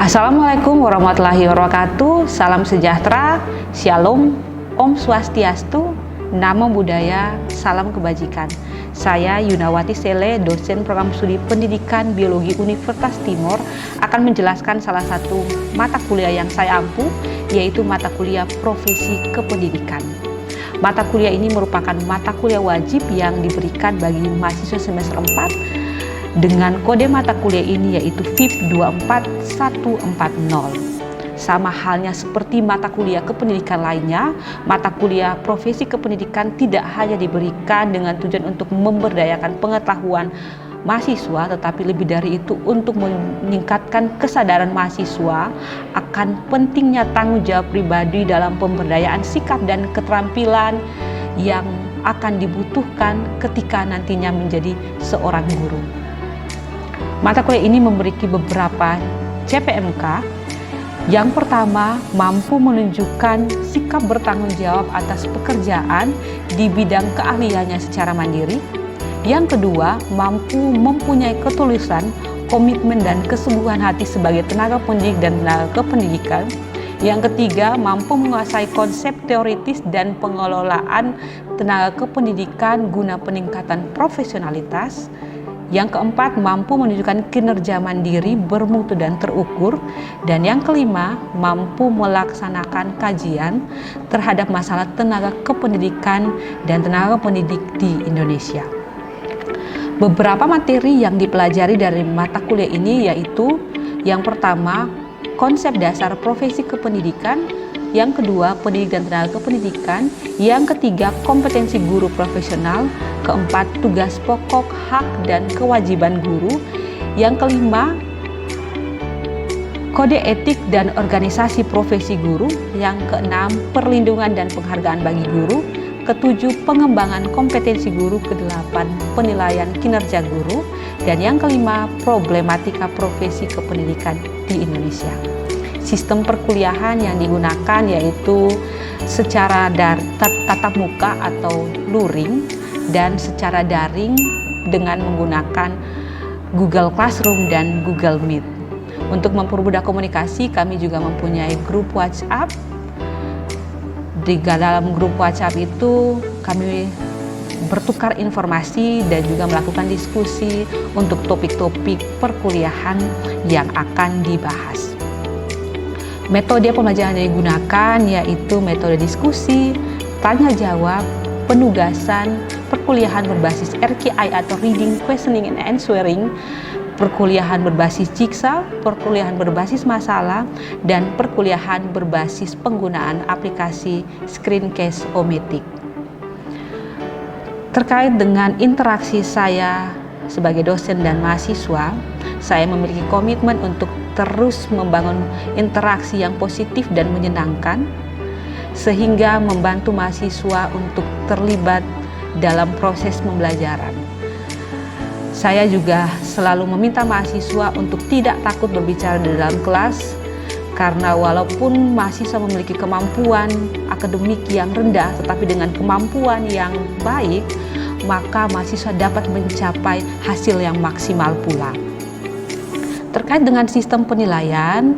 Assalamualaikum warahmatullahi wabarakatuh. Salam sejahtera, shalom, om swastiastu, namo buddhaya, salam kebajikan. Saya Yunawati Sele, dosen program studi pendidikan biologi Universitas Timor, akan menjelaskan salah satu mata kuliah yang saya ampu, yaitu mata kuliah profesi kependidikan. Mata kuliah ini merupakan mata kuliah wajib yang diberikan bagi mahasiswa semester 4 dengan kode mata kuliah ini yaitu VIP 24140. Sama halnya seperti mata kuliah kependidikan lainnya, mata kuliah profesi kependidikan tidak hanya diberikan dengan tujuan untuk memberdayakan pengetahuan mahasiswa, tetapi lebih dari itu untuk meningkatkan kesadaran mahasiswa akan pentingnya tanggung jawab pribadi dalam pemberdayaan sikap dan keterampilan yang akan dibutuhkan ketika nantinya menjadi seorang guru. Mata kuliah ini memiliki beberapa CPMK. Yang pertama, mampu menunjukkan sikap bertanggung jawab atas pekerjaan di bidang keahliannya secara mandiri. Yang kedua, mampu mempunyai ketulusan, komitmen dan kesungguhan hati sebagai tenaga pendidik dan tenaga kependidikan. Yang ketiga, mampu menguasai konsep teoritis dan pengelolaan tenaga kependidikan guna peningkatan profesionalitas. Yang keempat, mampu menunjukkan kinerja mandiri, bermutu dan terukur. Dan yang kelima, mampu melaksanakan kajian terhadap masalah tenaga kependidikan dan tenaga pendidik di Indonesia. Beberapa materi yang dipelajari dari mata kuliah ini yaitu yang pertama, konsep dasar profesi kependidikan. Yang kedua, pendidik dan tenaga kependidikan. Yang ketiga, kompetensi guru profesional. Keempat, tugas pokok, hak dan kewajiban guru. Yang kelima, kode etik dan organisasi profesi guru. Yang keenam, perlindungan dan penghargaan bagi guru. Ketujuh, pengembangan kompetensi guru. Kedelapan, penilaian kinerja guru. Dan yang kelima, problematika profesi kependidikan di Indonesia. Sistem perkuliahan yang digunakan yaitu secara tatap muka atau luring dan secara daring dengan menggunakan Google Classroom dan Google Meet. Untuk mempermudah komunikasi, kami juga mempunyai grup WhatsApp. Di dalam grup WhatsApp itu kami bertukar informasi dan juga melakukan diskusi untuk topik-topik perkuliahan yang akan dibahas. Metode pembelajaran yang digunakan yaitu metode diskusi, tanya jawab, penugasan, perkuliahan berbasis RQI atau Reading, Questioning, and Answering, perkuliahan berbasis jigsaw, perkuliahan berbasis masalah, dan perkuliahan berbasis penggunaan aplikasi Screencast-O-Matic. Terkait dengan interaksi saya sebagai dosen dan mahasiswa, saya memiliki komitmen untuk terus membangun interaksi yang positif dan menyenangkan, sehingga membantu mahasiswa untuk terlibat dalam proses pembelajaran. Saya juga selalu meminta mahasiswa untuk tidak takut berbicara di dalam kelas, karena walaupun mahasiswa memiliki kemampuan akademik yang rendah, tetapi dengan kemampuan yang baik, maka mahasiswa dapat mencapai hasil yang maksimal pula. Terkait dengan sistem penilaian,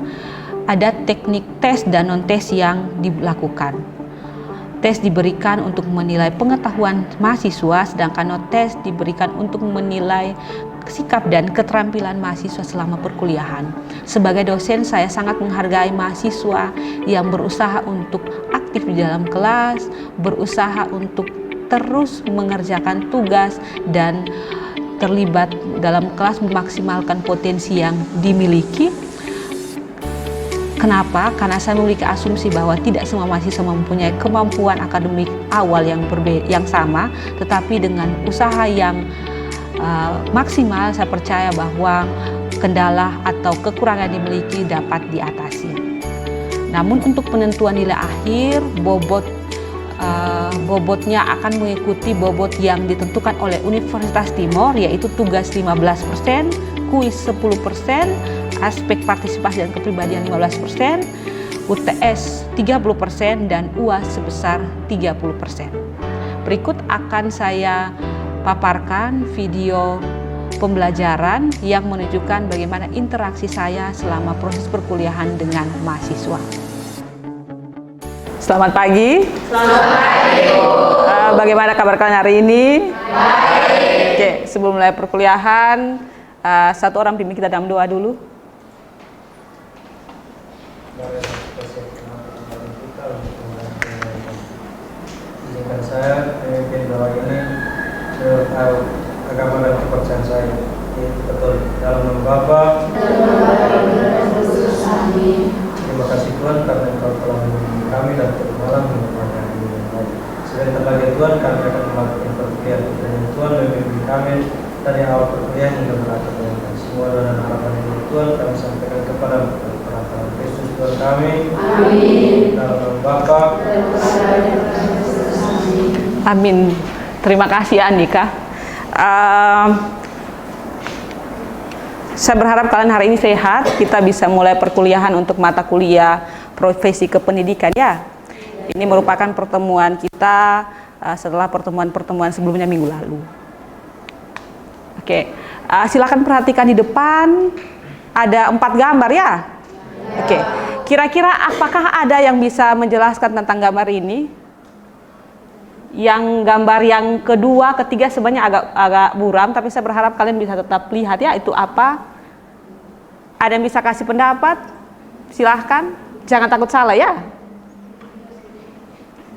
ada teknik tes dan non-tes yang dilakukan. Tes diberikan untuk menilai pengetahuan mahasiswa, sedangkan non-tes diberikan untuk menilai sikap dan keterampilan mahasiswa selama perkuliahan. Sebagai dosen, saya sangat menghargai mahasiswa yang berusaha untuk aktif di dalam kelas, berusaha untuk terus mengerjakan tugas dan terlibat dalam kelas memaksimalkan potensi yang dimiliki. Kenapa? Karena saya memiliki asumsi bahwa tidak semua mahasiswa mempunyai kemampuan akademik awal yang sama, tetapi dengan usaha yang maksimal, saya percaya bahwa kendala atau kekurangan yang dimiliki dapat diatasi. Namun untuk penentuan nilai akhir, bobotnya akan mengikuti bobot yang ditentukan oleh Universitas Timor, yaitu tugas 15%, kuis 10%, aspek partisipasi dan kepribadian 15%, UTS 30%, dan UAS sebesar 30%. Berikut akan saya paparkan video pembelajaran yang menunjukkan bagaimana interaksi saya selama proses perkuliahan dengan mahasiswa. Selamat pagi. Selamat pagi, Bu. Bagaimana kabar kalian hari ini? Baik. Oke, sebelum mulai perkuliahan, satu orang pimpin kita dalam doa dulu. Izinkan saya memimpin doa ini agama dan kepercayaan saya, yaitu betul dalam nama Bapa. Terima kasih Tuhan karena Engkau telah membimbing kami dan malam merupakan hari yang baik. Sebentar lagi Tuhan kami akan melakukan perkuliahan, dan Tuhan membimbing kami dari awal perkuliahan hingga berakhir. Semua dan harapan ini Tuhan kami sampaikan kepada perkataan Kristus Tuhan kami. Amin. Dalam nama Bapa. Amin. Terima kasih Andika. Saya berharap kalian hari ini sehat. Kita bisa mulai perkuliahan untuk mata kuliah profesi kependidikan ya. Ini merupakan pertemuan kita setelah pertemuan-pertemuan sebelumnya minggu lalu. Oke, silakan perhatikan di depan ada 4 gambar ya. Oke, kira-kira apakah ada yang bisa menjelaskan tentang gambar ini? Yang gambar yang kedua, ketiga sebenarnya agak buram, tapi saya berharap kalian bisa tetap lihat ya itu apa. Ada yang bisa kasih pendapat? Silahkan, jangan takut salah ya.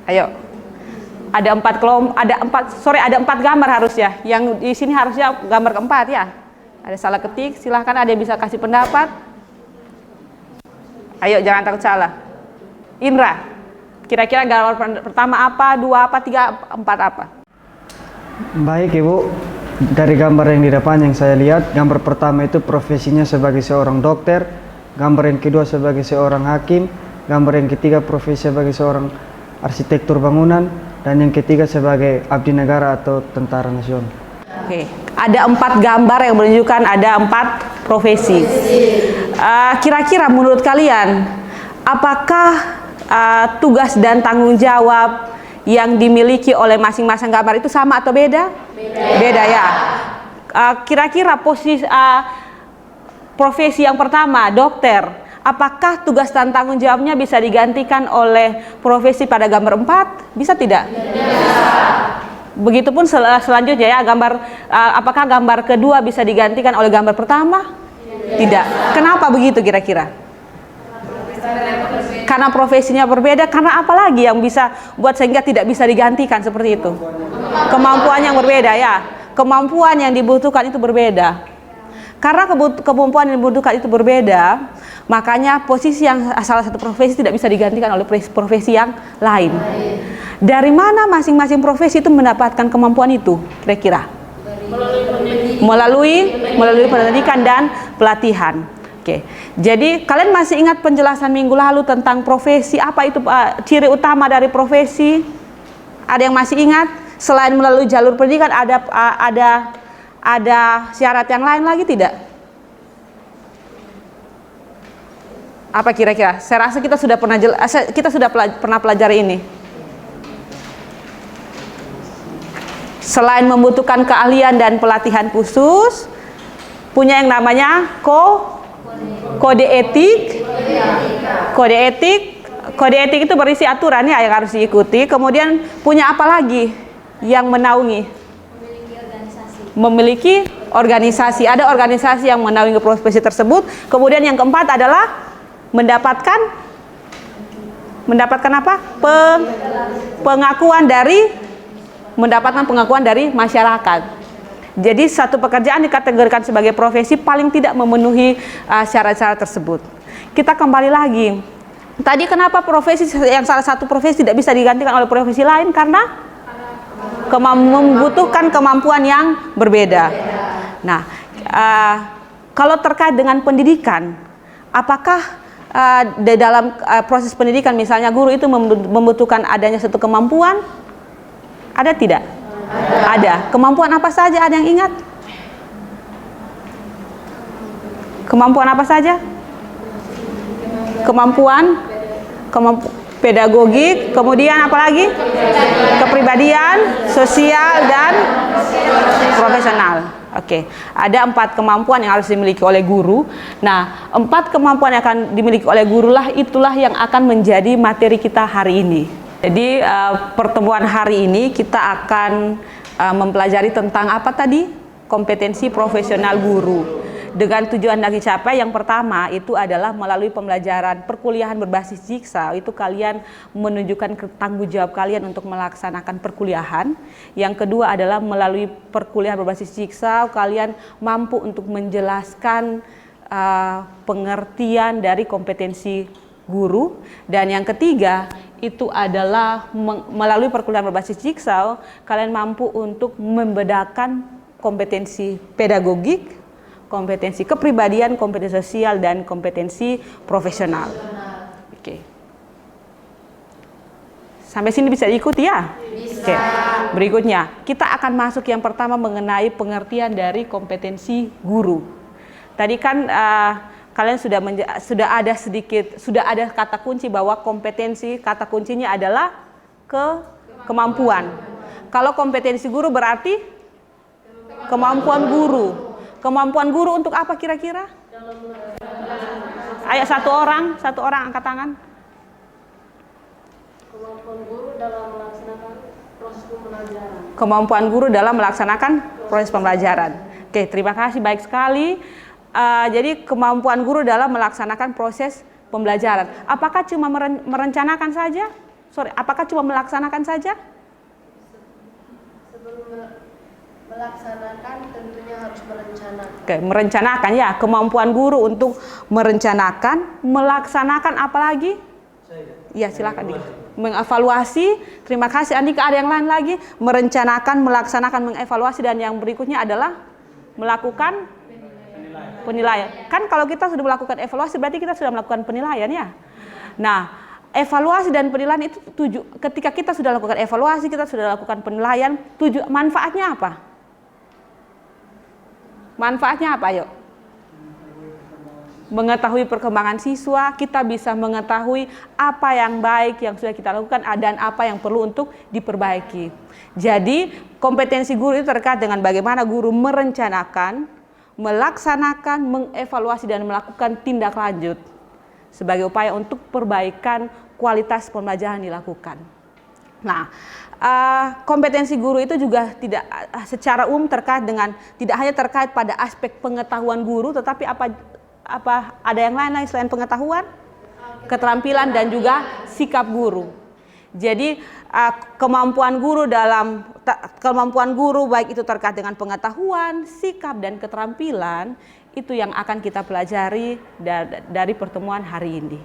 Ayo, ada 4 kelompok, ada 4 gambar harusnya. Yang di sini harusnya gambar keempat ya. Ada salah ketik, silahkan ada yang bisa kasih pendapat. Ayo, jangan takut salah. Indra. Kira-kira gambar pertama apa, 2 apa, 3, 4 apa? Baik Ibu, dari gambar yang di depan yang saya lihat, gambar pertama itu profesinya sebagai seorang dokter, gambar yang kedua sebagai seorang hakim, gambar yang ketiga profesi sebagai seorang arsitektur bangunan, dan yang ketiga sebagai abdi negara atau tentara nasional. Oke, ada 4 gambar yang menunjukkan ada 4 profesi. Kira-kira menurut kalian, apakah tugas dan tanggung jawab yang dimiliki oleh masing-masing gambar itu sama atau beda? Beda ya. Kira-kira posisi profesi yang pertama, dokter, apakah tugas dan tanggung jawabnya bisa digantikan oleh profesi pada gambar 4? Bisa tidak? Bisa. Begitupun selanjutnya ya, apakah gambar kedua bisa digantikan oleh gambar pertama? Tidak. Kenapa begitu kira-kira? Karena profesinya berbeda. Karena apa lagi yang bisa buat sehingga tidak bisa digantikan seperti itu? Kemampuan yang berbeda ya. Kemampuan yang dibutuhkan itu berbeda. Karena kemampuan yang dibutuhkan itu berbeda, makanya posisi yang salah satu profesi tidak bisa digantikan oleh profesi yang lain. Dari mana masing-masing profesi itu mendapatkan kemampuan itu kira-kira? Melalui pendidikan dan pelatihan. Oke, jadi kalian masih ingat penjelasan minggu lalu tentang profesi? Apa itu ciri utama dari profesi? Ada yang masih ingat? Selain melalui jalur pendidikan, ada syarat yang lain lagi tidak? Apa kira-kira? Saya rasa kita sudah pernah pelajari ini. Selain membutuhkan keahlian dan pelatihan khusus, punya yang namanya kode etik itu berisi aturan ya yang harus diikuti. Kemudian punya apa lagi yang menaungi? Memiliki organisasi. Ada organisasi yang menaungi profesi tersebut. Kemudian yang keempat adalah mendapatkan apa? Mendapatkan pengakuan dari masyarakat. Jadi satu pekerjaan dikategorikan sebagai profesi paling tidak memenuhi syarat-syarat tersebut. Kita kembali lagi. Tadi kenapa salah satu profesi tidak bisa digantikan oleh profesi lain? Karena membutuhkan kemampuan yang berbeda. Nah, kalau terkait dengan pendidikan, apakah di dalam proses pendidikan misalnya guru itu membutuhkan adanya satu kemampuan? Ada tidak? Ada. Kemampuan apa saja? Ada yang ingat? Kemampuan apa saja? Kemampuan pedagogik, kemudian apa lagi? Kepribadian, sosial, dan profesional. Oke, ada 4 kemampuan yang harus dimiliki oleh guru. Nah, 4 kemampuan yang akan dimiliki oleh guru itulah yang akan menjadi materi kita hari ini. Jadi pertemuan hari ini kita akan mempelajari tentang apa tadi? Kompetensi profesional guru. Dengan tujuan yang dicapai, yang pertama itu adalah melalui pembelajaran perkuliahan berbasis jigsaw, itu kalian menunjukkan tanggung jawab kalian untuk melaksanakan perkuliahan. Yang kedua adalah melalui perkuliahan berbasis jigsaw, kalian mampu untuk menjelaskan pengertian dari kompetensi guru. Dan yang ketiga itu adalah melalui perkuliahan berbasis jigsaw, kalian mampu untuk membedakan kompetensi pedagogik, kompetensi kepribadian, kompetensi sosial, dan kompetensi profesional. Oke. Sampai sini bisa diikuti ya? Bisa. Oke. Berikutnya, kita akan masuk yang pertama mengenai pengertian dari kompetensi guru. Tadi kan kalian sudah ada kata kunci bahwa kompetensi, kata kuncinya adalah kemampuan. Kalau kompetensi guru berarti kemampuan guru. Kemampuan guru untuk apa kira-kira? Ayo satu orang angkat tangan. Kemampuan guru dalam melaksanakan proses pembelajaran. Kemampuan guru dalam melaksanakan proses pembelajaran. Oke, terima kasih, baik sekali. Jadi kemampuan guru dalam melaksanakan proses pembelajaran. Apakah cuma merencanakan saja? Apakah cuma melaksanakan saja? Melaksanakan tentunya harus merencanakan. Oke, merencanakan ya, kemampuan guru untuk merencanakan, melaksanakan, apalagi? Ya, silakan. Mengevaluasi. Terima kasih Andika. Ada yang lain lagi? Merencanakan, melaksanakan, mengevaluasi, dan yang berikutnya adalah melakukan penilaian. Kan kalau kita sudah melakukan evaluasi berarti kita sudah melakukan penilaian ya. Nah, evaluasi dan penilaian itu ketika kita sudah lakukan evaluasi, kita sudah lakukan penilaian, manfaatnya apa? Manfaatnya apa, yuk? Mengetahui perkembangan siswa, kita bisa mengetahui apa yang baik yang sudah kita lakukan dan apa yang perlu untuk diperbaiki. Jadi, kompetensi guru itu terkait dengan bagaimana guru merencanakan, melaksanakan, mengevaluasi, dan melakukan tindak lanjut sebagai upaya untuk perbaikan kualitas pembelajaran dilakukan. Nah, kompetensi guru itu juga tidak secara umum terkait dengan, tidak hanya terkait pada aspek pengetahuan guru, tetapi ada yang lain selain pengetahuan, keterampilan, dan juga sikap guru. Jadi kemampuan guru baik itu terkait dengan pengetahuan, sikap, dan keterampilan, itu yang akan kita pelajari dari pertemuan hari ini.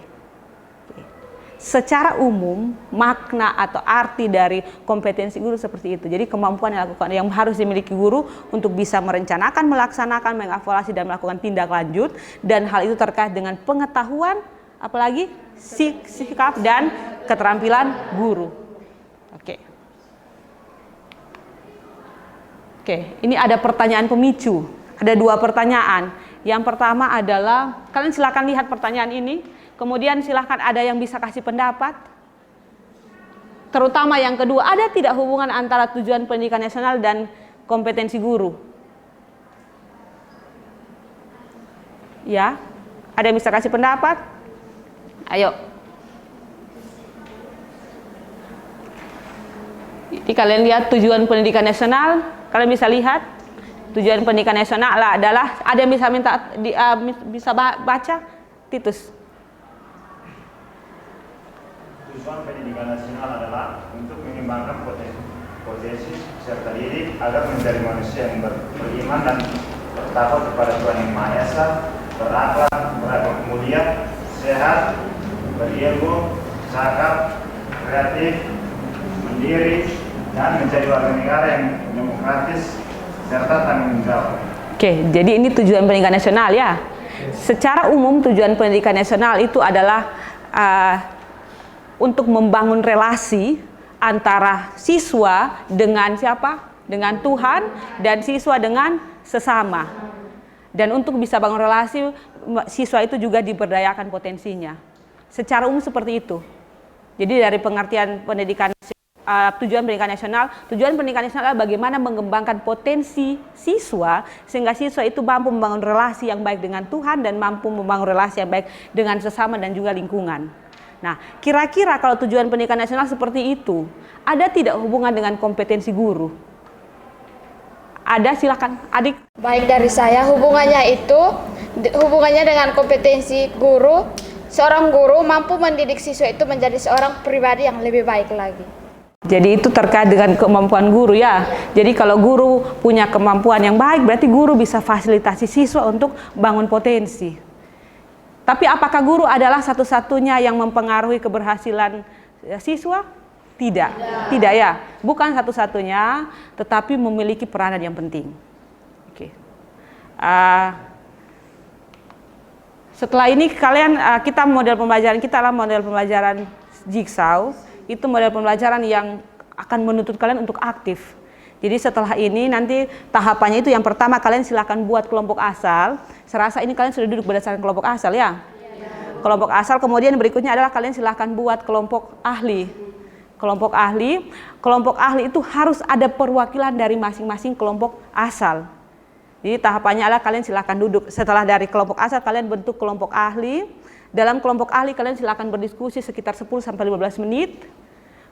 Secara umum, makna atau arti dari kompetensi guru seperti itu. Jadi kemampuan yang harus dimiliki guru untuk bisa merencanakan, melaksanakan, mengevaluasi, dan melakukan tindak lanjut. Dan hal itu terkait dengan pengetahuan, apalagi sikap dan keterampilan guru. Oke, ini ada pertanyaan pemicu. Ada 2 pertanyaan. Yang pertama adalah, kalian silakan lihat pertanyaan ini. Kemudian silahkan ada yang bisa kasih pendapat. Terutama yang kedua, ada tidak hubungan antara tujuan pendidikan nasional dan kompetensi guru? Ya, ada yang bisa kasih pendapat? Ayo. Jadi kalian lihat tujuan pendidikan nasional, kalian bisa lihat tujuan pendidikan nasional adalah, ada yang bisa bisa baca? Titus. Tujuan pendidikan nasional adalah untuk mengembangkan potensi peserta didik agar menjadi manusia yang beriman dan bertakwa kepada Tuhan Yang Maha Esa, berakhlak, mulia, sehat, berilmu, cakap, kreatif, mandiri, dan menjadi warga negara yang demokratis serta tanggung jawab. Oke, jadi ini tujuan pendidikan nasional ya. Secara umum tujuan pendidikan nasional itu adalah untuk membangun relasi antara siswa dengan siapa? Dengan Tuhan, dan siswa dengan sesama. Dan untuk bisa bangun relasi, siswa itu juga diberdayakan potensinya. Secara umum seperti itu. Jadi dari pengertian pendidikan tujuan pendidikan nasional. Tujuan pendidikan nasional adalah bagaimana mengembangkan potensi siswa sehingga siswa itu mampu membangun relasi yang baik dengan Tuhan dan mampu membangun relasi yang baik dengan sesama dan juga lingkungan. Nah, kira-kira kalau tujuan pendidikan nasional seperti itu, ada tidak hubungan dengan kompetensi guru? Ada, silakan adik. Baik, dari saya hubungannya dengan kompetensi guru. Seorang guru mampu mendidik siswa itu menjadi seorang pribadi yang lebih baik lagi. Jadi itu terkait dengan kemampuan guru ya. Jadi kalau guru punya kemampuan yang baik, berarti guru bisa fasilitasi siswa untuk bangun potensi. Tapi apakah guru adalah satu-satunya yang mempengaruhi keberhasilan siswa? Tidak ya. Bukan satu-satunya, tetapi memiliki peranan yang penting. Oke. Setelah ini kita model pembelajaran kita adalah model pembelajaran Jigsaw. Itu model pembelajaran yang akan menuntut kalian untuk aktif. Jadi setelah ini nanti tahapannya itu yang pertama kalian silakan buat kelompok asal. Serasa ini kalian sudah duduk berdasarkan kelompok asal ya. Kelompok asal, kemudian berikutnya adalah kalian silakan buat kelompok ahli. Kelompok ahli itu harus ada perwakilan dari masing-masing kelompok asal. Jadi tahapannya adalah kalian silakan duduk. Setelah dari kelompok asal kalian bentuk kelompok ahli. Dalam kelompok ahli kalian silakan berdiskusi sekitar 10-15 menit.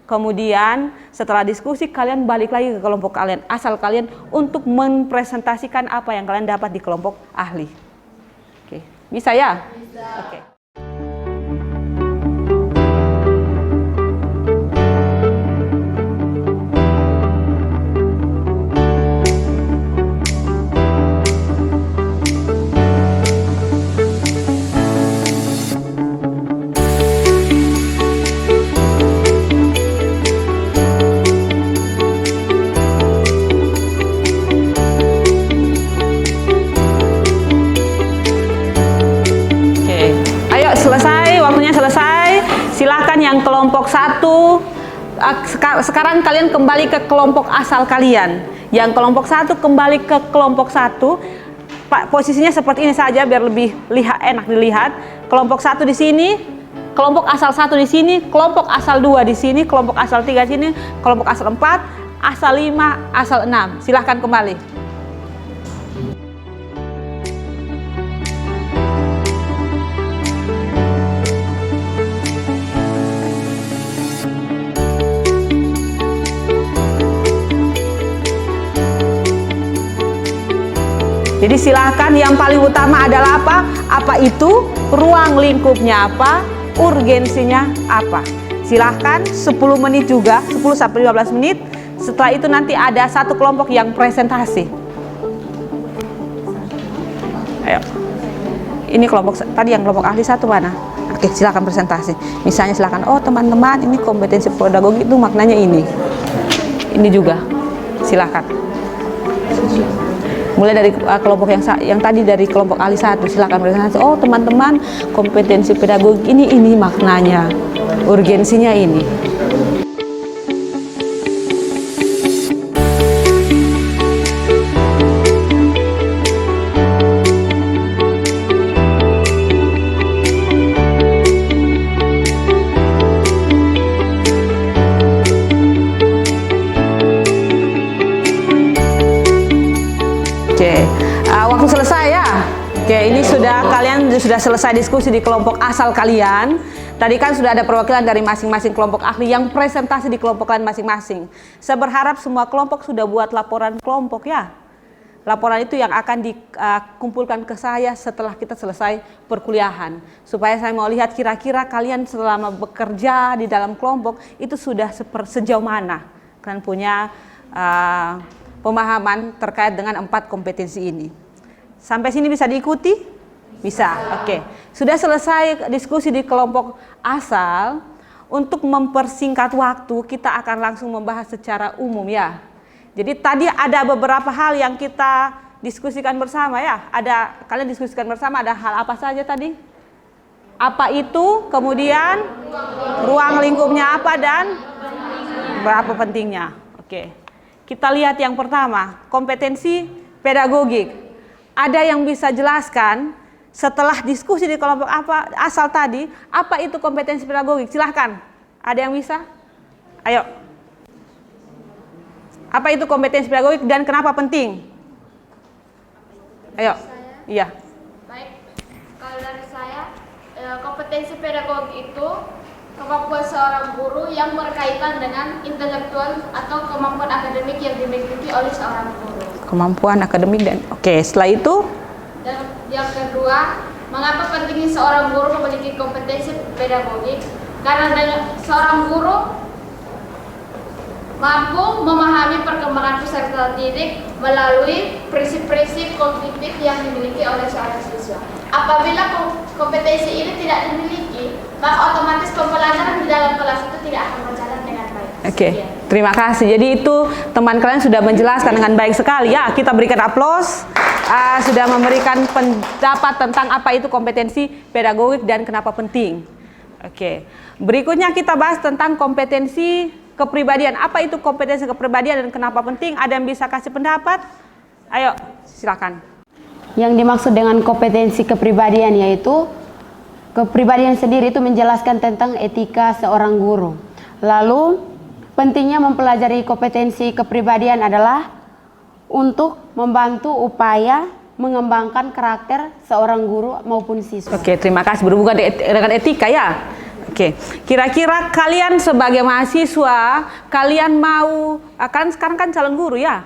Kemudian setelah diskusi kalian balik lagi ke kelompok kalian asal kalian untuk mempresentasikan apa yang kalian dapat di kelompok ahli. Oke, bisa ya? Bisa. Oke. Silakan yang kelompok 1, sekarang kalian kembali ke kelompok asal kalian. Yang kelompok 1 kembali ke kelompok 1. Posisinya seperti ini saja biar lebih enak dilihat. Kelompok 1 di sini, kelompok asal 1 di sini, kelompok asal 2 di sini, kelompok asal 3 di sini, kelompok asal 4, asal 5, asal 6. Silahkan kembali. Jadi silahkan, yang paling utama adalah apa? Apa itu? Ruang lingkupnya apa? Urgensinya apa? Silahkan 10 menit juga, 10-15 menit. Setelah itu nanti ada satu kelompok yang presentasi. Ayo. Ini kelompok, tadi yang kelompok ahli 1 mana? Oke, silahkan presentasi. Misalnya silahkan, oh teman-teman ini kompetensi pedagogi itu maknanya ini. Ini juga, silahkan. Mulai dari kelompok yang tadi dari kelompok ahli 1, silakan presentasi. Oh teman-teman, kompetensi pedagogi ini maknanya, urgensinya ini. Waktu selesai ya. Oke, ini kalian sudah selesai diskusi di kelompok asal kalian. Tadi kan sudah ada perwakilan dari masing-masing kelompok ahli yang presentasi di kelompok kalian masing-masing. Saya berharap semua kelompok sudah buat laporan kelompok ya. Laporan itu yang akan dikumpulkan ke saya setelah kita selesai perkuliahan. Supaya saya mau lihat kira-kira kalian selama bekerja di dalam kelompok itu sudah sejauh mana. Kalian punya pemahaman terkait dengan 4 kompetensi ini. Sampai sini bisa diikuti? Bisa, oke. Sudah selesai diskusi di kelompok asal. Untuk mempersingkat waktu, kita akan langsung membahas secara umum ya. Jadi tadi ada beberapa hal yang kita diskusikan bersama ya. Kalian diskusikan bersama, ada hal apa saja tadi? Apa itu, kemudian ruang lingkupnya apa, dan berapa pentingnya. Oke. Kita lihat yang pertama, kompetensi pedagogik. Ada yang bisa jelaskan setelah diskusi di kelompok asal tadi, apa itu kompetensi pedagogik? Silahkan. Ada yang bisa? Ayo. Apa itu kompetensi pedagogik dan kenapa penting? Ayo. Iya. Baik, kalau dari saya, kompetensi pedagogik itu kemampuan seorang guru yang berkaitan dengan intelektual atau kemampuan akademik yang dimiliki oleh seorang guru. Kemampuan akademik dan setelah itu? Dan yang kedua, mengapa pentingnya seorang guru memiliki kompetensi pedagogik? Karena seorang guru mampu memahami perkembangan peserta didik melalui prinsip-prinsip kognitif yang dimiliki oleh seorang siswa. Apabila kompetensi ini tidak dimiliki, maka otomatis pembelajaran di dalam kelas itu tidak akan berjalan dengan baik. Oke, terima kasih. Jadi itu teman kalian sudah menjelaskan dengan baik sekali ya. Kita berikan aplaus. Sudah memberikan pendapat tentang apa itu kompetensi pedagogik dan kenapa penting. Oke, berikutnya kita bahas tentang kompetensi kepribadian. Apa itu kompetensi kepribadian dan kenapa penting? Ada yang bisa kasih pendapat? Ayo, silakan. Yang dimaksud dengan kompetensi kepribadian yaitu kepribadian sendiri itu menjelaskan tentang etika seorang guru. Lalu pentingnya mempelajari kompetensi kepribadian adalah untuk membantu upaya mengembangkan karakter seorang guru maupun siswa. Oke, terima kasih. Berhubungan dengan etika ya. Oke, kira-kira kalian sebagai mahasiswa, kalian mau, kan sekarang kan calon guru ya?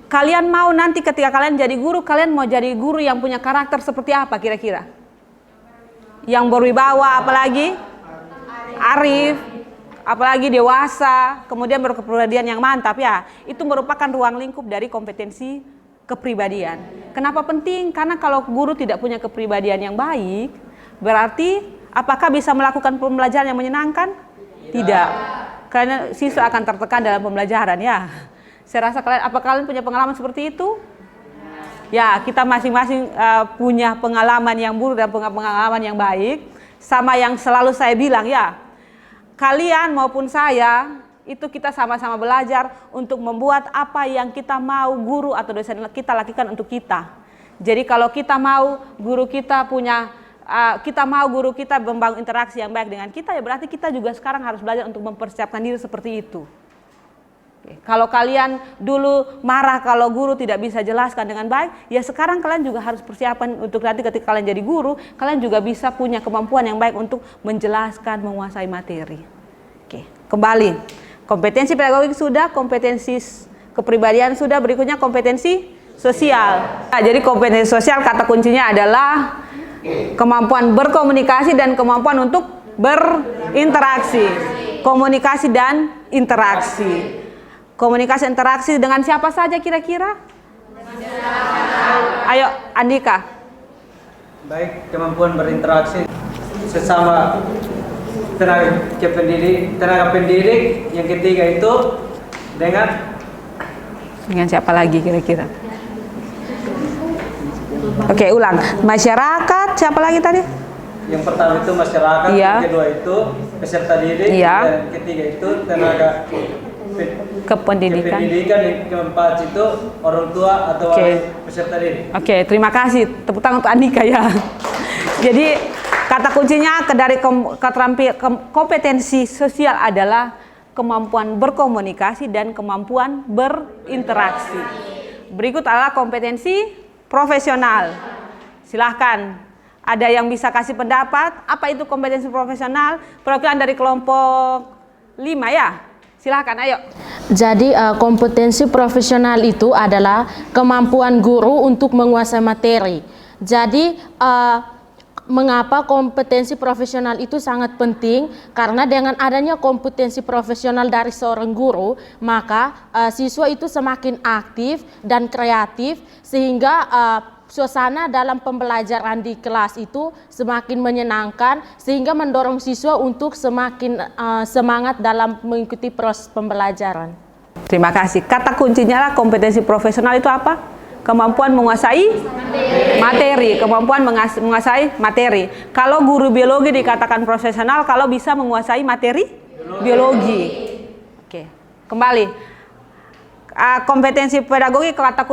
Kalian mau nanti ketika kalian jadi guru, kalian mau jadi guru yang punya karakter seperti apa kira-kira? Yang berwibawa, apalagi? Arif, apalagi dewasa, kemudian berkepribadian yang mantap ya. Itu merupakan ruang lingkup dari kompetensi kepribadian. Kenapa penting? Karena kalau guru tidak punya kepribadian yang baik, berarti apakah bisa melakukan pembelajaran yang menyenangkan? Tidak. Karena siswa akan tertekan dalam pembelajaran ya. Saya rasa kalian punya pengalaman seperti itu? Ya, kita masing-masing punya pengalaman yang buruk dan pengalaman yang baik. Sama yang selalu saya bilang ya, kalian maupun saya, itu kita sama-sama belajar untuk membuat apa yang kita mau guru atau dosen kita lakukan untuk kita. Jadi kalau kita mau guru kita guru kita membangun interaksi yang baik dengan kita, ya berarti kita juga sekarang harus belajar untuk mempersiapkan diri seperti itu. Kalau kalian dulu marah kalau guru tidak bisa jelaskan dengan baik, ya sekarang kalian juga harus persiapan untuk nanti ketika kalian jadi guru, kalian juga bisa punya kemampuan yang baik untuk menjelaskan, menguasai materi. Oke, kembali. Kompetensi pedagogik sudah, kompetensi kepribadian sudah, berikutnya kompetensi sosial. Nah, jadi kompetensi sosial kata kuncinya adalah kemampuan berkomunikasi dan kemampuan untuk berinteraksi. Komunikasi dan interaksi. Komunikasi interaksi dengan siapa saja kira-kira? Ayo, Andika. Baik, kemampuan berinteraksi sesama tenaga pendidik. Yang ketiga itu dengan siapa lagi kira-kira? Oke, ulang. Masyarakat, siapa lagi tadi? Yang pertama itu masyarakat, Iya. yang kedua itu peserta didik, Iya. dan ketiga itu tenaga Kependidikan. yang keempat itu orang tua atau peserta didik. Oke, terima kasih. Tepuk tangan untuk Andika ya. Jadi kata kuncinya dari kompetensi sosial adalah kemampuan berkomunikasi dan kemampuan berinteraksi. Berikut adalah kompetensi profesional. Silahkan, ada yang bisa kasih pendapat? Apa itu kompetensi profesional? Perwakilan dari kelompok 5 ya. Silahkan, ayo. Jadi kompetensi profesional itu adalah kemampuan guru untuk menguasai materi. Jadi mengapa kompetensi profesional itu sangat penting? Karena dengan adanya kompetensi profesional dari seorang guru, maka siswa itu semakin aktif dan kreatif sehingga suasana dalam pembelajaran di kelas itu semakin menyenangkan sehingga mendorong siswa untuk semakin semangat dalam mengikuti proses pembelajaran. Terima kasih. Kata kuncinya lah kompetensi profesional itu apa? Kemampuan menguasai materi. Kemampuan menguasai materi. Kalau guru biologi dikatakan profesional kalau bisa menguasai materi biologi. Oke, kembali. Kompetensi pedagogi kata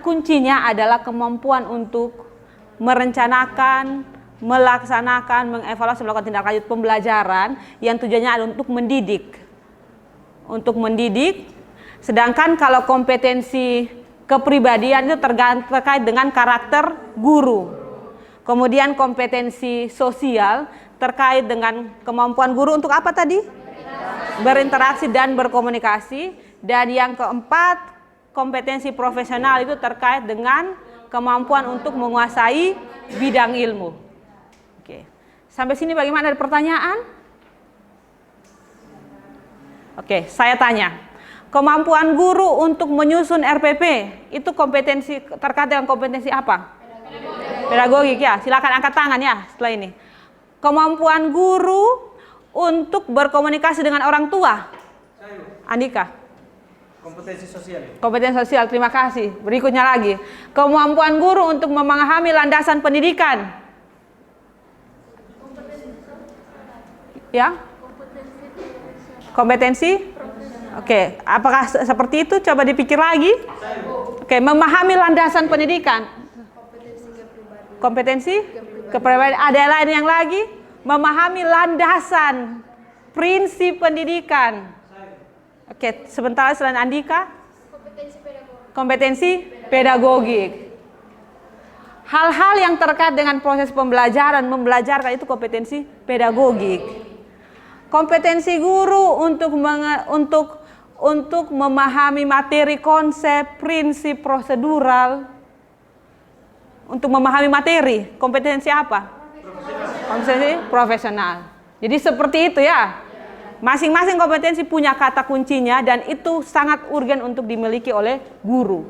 kuncinya adalah kemampuan untuk merencanakan, melaksanakan, mengevaluasi, melakukan tindak lanjut pembelajaran yang tujuannya adalah untuk mendidik Sedangkan kalau kompetensi kepribadian itu terkait dengan karakter guru. Kemudian kompetensi sosial terkait dengan kemampuan guru untuk apa tadi? Berinteraksi dan berkomunikasi. Dan yang keempat, kompetensi profesional itu terkait dengan kemampuan untuk menguasai bidang ilmu. Oke. Sampai sini bagaimana, ada pertanyaan? Oke, saya tanya. Kemampuan guru untuk menyusun RPP itu kompetensi terkait dengan kompetensi apa? Pedagogik ya. Silakan angkat tangan ya setelah ini. Kemampuan guru untuk berkomunikasi dengan orang tua. Andika. Kompetensi sosial. Kompetensi sosial, terima kasih. Berikutnya lagi. Kemampuan guru untuk memahami landasan pendidikan. Ya? Kompetensi? Oke, apakah seperti itu? Coba dipikir lagi. Oke, memahami landasan pendidikan. Kompetensi kepribadian. Ada lain yang lagi? Memahami landasan prinsip pendidikan. Oke, sebentar selain Andika. Kompetensi pedagogik. Hal-hal yang terkait dengan proses pembelajaran, membelajarkan itu kompetensi pedagogik. Kompetensi guru untuk memahami materi, konsep, prinsip, prosedural. Untuk memahami materi, kompetensi apa? Kompetensi profesional. Jadi seperti itu ya. Masing-masing kompetensi punya kata kuncinya dan itu sangat urgen untuk dimiliki oleh guru.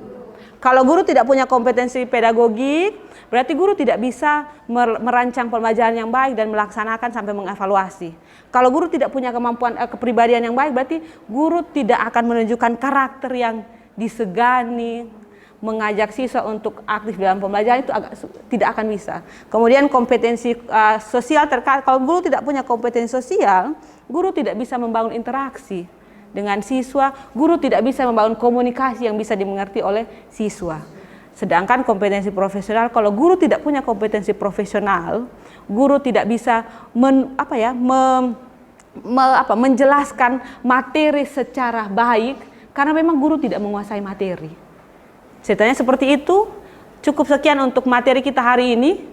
Kalau guru tidak punya kompetensi pedagogik, berarti guru tidak bisa merancang pembelajaran yang baik dan melaksanakan sampai mengevaluasi. Kalau guru tidak punya kemampuan kepribadian yang baik, berarti guru tidak akan menunjukkan karakter yang disegani, mengajak siswa untuk aktif dalam pembelajaran itu tidak akan bisa. Kemudian kompetensi sosial terkait, kalau guru tidak punya kompetensi sosial, guru tidak bisa membangun interaksi dengan siswa, guru tidak bisa membangun komunikasi yang bisa dimengerti oleh siswa. Sedangkan kompetensi profesional, kalau guru tidak punya kompetensi profesional, guru tidak bisa menjelaskan materi secara baik karena memang guru tidak menguasai materi. Ceritanya seperti itu. Cukup sekian untuk materi kita hari ini.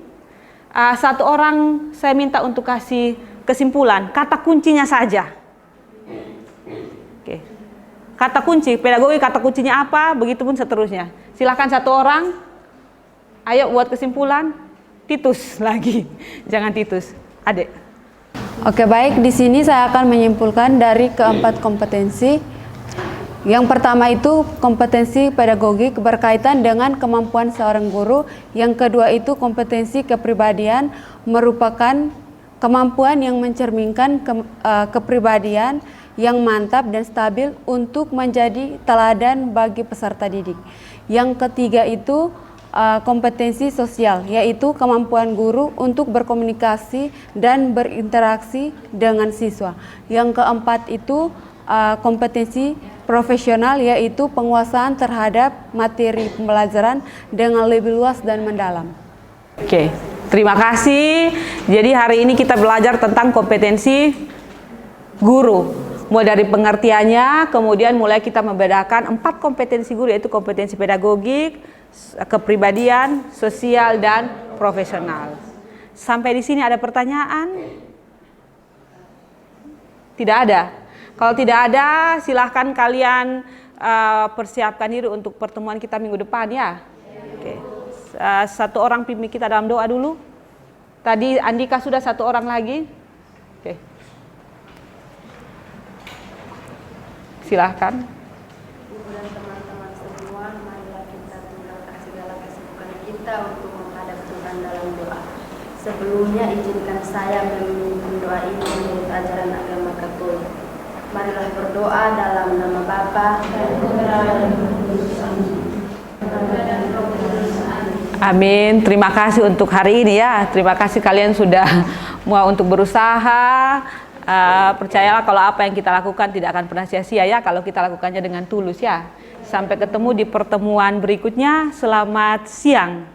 Satu orang saya minta untuk kasih kesimpulan, kata kuncinya saja. Oke. Kata kunci, pedagogi kata kuncinya apa, begitupun seterusnya. Silakan satu orang, ayo buat kesimpulan. Titus lagi, jangan Titus, Adek. Oke, baik, di sini saya akan menyimpulkan dari keempat kompetensi. Yang pertama itu kompetensi pedagogik berkaitan dengan kemampuan seorang guru. Yang kedua itu kompetensi kepribadian merupakan kemampuan yang mencerminkan kepribadian yang mantap dan stabil untuk menjadi teladan bagi peserta didik. Yang ketiga itu kompetensi sosial, yaitu kemampuan guru untuk berkomunikasi dan berinteraksi dengan siswa. Yang keempat itu kompetensi profesional, yaitu penguasaan terhadap materi pembelajaran dengan lebih luas dan mendalam. Oke, terima kasih. Jadi hari ini kita belajar tentang kompetensi guru. Mulai dari pengertiannya, kemudian mulai kita membedakan 4 kompetensi guru, yaitu kompetensi pedagogik, kepribadian, sosial, dan profesional. Sampai di sini ada pertanyaan? Tidak ada. Kalau tidak ada, silahkan kalian persiapkan diri untuk pertemuan kita minggu depan ya. Oke. Satu orang pimpin kita dalam doa dulu. Tadi Andika sudah, satu orang lagi. Oke. Silahkan. Ibu dan teman-teman semua, marilah kita tinggalkan segala kesibukan kita untuk menghadap Tuhan dalam doa. Sebelumnya izinkan saya memimpin doa ini menurut ajaran agama Katolik. Marilah berdoa dalam nama Bapa dan Putra dan Roh Kudus. Amin. Terima kasih untuk hari ini ya. Terima kasih kalian sudah mau untuk berusaha. Percayalah kalau apa yang kita lakukan tidak akan pernah sia-sia ya, kalau kita lakukannya dengan tulus ya. Sampai ketemu di pertemuan berikutnya. Selamat siang.